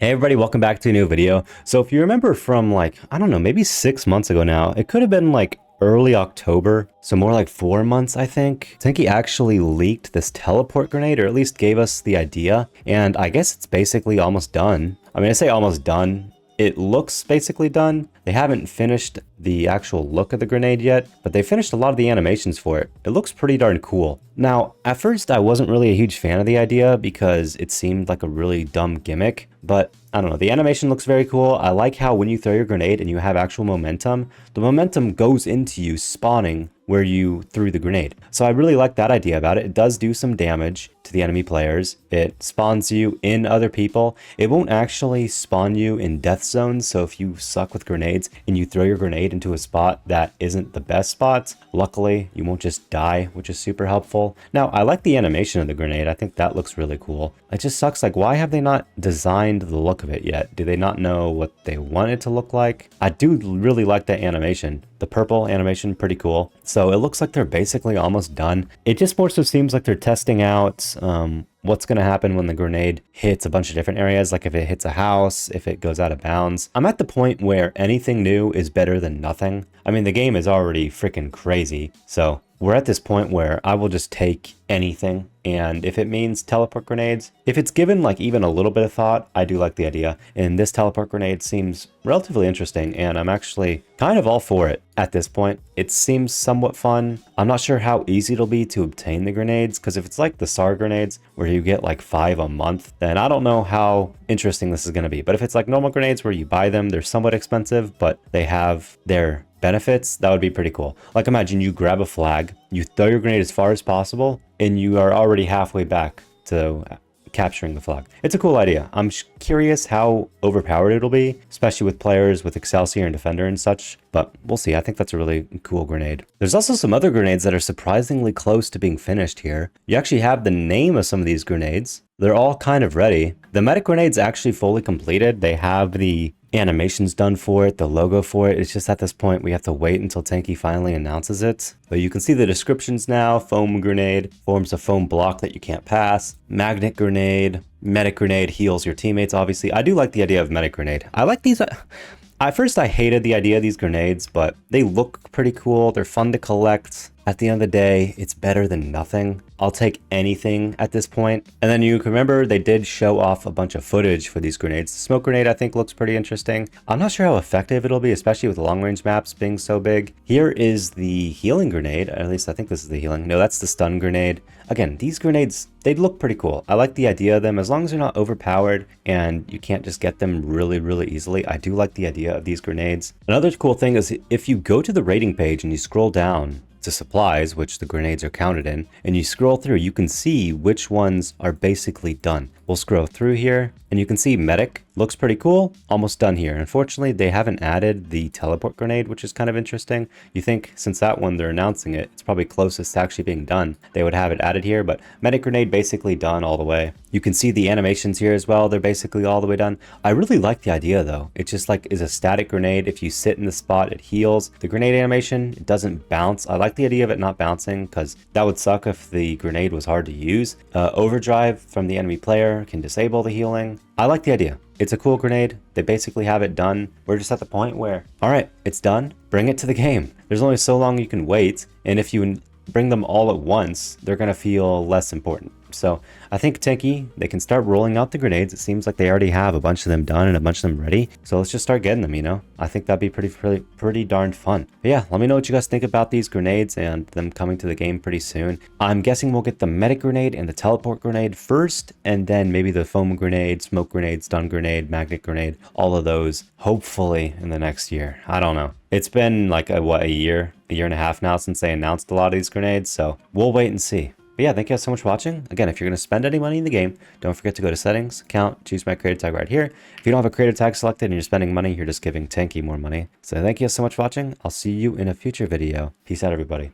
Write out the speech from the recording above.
Hey everybody, welcome back to a new video. So if you remember from like, I don't know, maybe 6 months ago now, it could have been like early October, so more like 4 months, I think. Tanki actually leaked this teleport grenade, or at least gave us the idea, and I guess it's basically almost done. I mean, I say almost done. It looks basically done. They haven't finished the actual look of the grenade yet, but they finished a lot of the animations for it. It looks pretty darn cool. Now, at first I wasn't really a huge fan of the idea because it seemed like a really dumb gimmick, but I don't know, the animation looks very cool. I like how when you throw your grenade and you have actual momentum, the momentum goes into you spawning where you threw the grenade. So I really like that idea about it. It does do some damage to the enemy players. It spawns you in other people. It won't actually spawn you in death zones, so if you suck with grenades and you throw your grenade into a spot that isn't the best spot, luckily you won't just die, which is super helpful. Now, I like the animation of the grenade. I think that looks really cool. It just sucks, like, why have they not designed the look of it yet? Do they not know what they want it to look like? I do really like that animation. The purple animation, pretty cool. So it looks like they're basically almost done. It just more so seems like they're testing out what's going to happen when the grenade hits a bunch of different areas, like if it hits a house, if it goes out of bounds. I'm at the point where anything new is better than nothing. I mean, the game is already freaking crazy, so we're at this point where I will just take anything, and if it means teleport grenades, if it's given like even a little bit of thought, I do like the idea. And this teleport grenade seems relatively interesting, and I'm actually kind of all for it at this point. It seems somewhat fun. I'm not sure how easy it'll be to obtain the grenades, because if it's like the SAR grenades where you get like 5 a month, then I don't know how interesting this is going to be. But if it's like normal grenades where you buy them, they're somewhat expensive, but they have their benefits, that would be pretty cool. Like, imagine you grab a flag, you throw your grenade as far as possible, and you are already halfway back to capturing the flag. It's a cool idea. I'm curious how overpowered it'll be, especially with players with Excelsior and Defender and such, but we'll see. I think that's a really cool grenade. There's also some other grenades that are surprisingly close to being finished here. You actually have the name of some of these grenades. They're all kind of ready. The medic grenade's actually fully completed. They have the animations done for it, the logo for it. It's just at this point we have to wait until Tanki finally announces it. But you can see the descriptions now. Foam grenade forms a foam block that you can't pass. Magnet grenade, medic grenade heals your teammates, obviously. I do like the idea of medic grenade. I like these. At first I hated the idea of these grenades, but they look pretty cool. They're fun to collect. At the end of the day, it's better than nothing. I'll take anything at this point. And then you can remember they did show off a bunch of footage for these grenades. The smoke grenade I think looks pretty interesting. I'm not sure how effective it'll be, especially with the long range maps being so big. Here is the healing grenade. At least I think this is the healing. No, that's the stun grenade. Again, these grenades, they look pretty cool. I like the idea of them as long as they're not overpowered and you can't just get them really easily. I do like the idea of these grenades. Another cool thing is if you go to the rating page and you scroll down to supplies, which the grenades are counted in, and you scroll through, you can see which ones are basically done. We'll scroll through here and you can see medic looks pretty cool, almost done here. Unfortunately, they haven't added the teleport grenade, which is kind of interesting. You think since that one they're announcing it, it's probably closest to actually being done, they would have it added here, but medic grenade basically done all the way. You can see the animations here as well. They're basically all the way done. I really like the idea though. It just like is a static grenade. If you sit in the spot, it heals. The grenade animation, it doesn't bounce. I like the idea of it not bouncing because that would suck if the grenade was hard to use. Overdrive from the enemy player can disable the healing. I like the idea. It's a cool grenade. They basically have it done. We're just at the point where, all right, it's done. Bring it to the game. There's only so long you can wait. And if you bring them all at once, they're going to feel less important. So I think Tanki, they can start rolling out the grenades. It seems like they already have a bunch of them done and a bunch of them ready. So let's just start getting them, you know? I think that'd be pretty darn fun. But yeah, let me know what you guys think about these grenades and them coming to the game pretty soon. I'm guessing we'll get the medic grenade and the teleport grenade first, and then maybe the foam grenade, smoke grenade, stun grenade, magnet grenade, all of those hopefully in the next year. I don't know. It's been like a year and a half now since they announced a lot of these grenades, so we'll wait and see. But yeah, thank you guys so much for watching. Again, if you're going to spend any money in the game, don't forget to go to settings, account, choose my creator tag right here. If you don't have a creator tag selected and you're spending money, you're just giving Tanki more money. So thank you guys so much for watching. I'll see you in a future video. Peace out, everybody.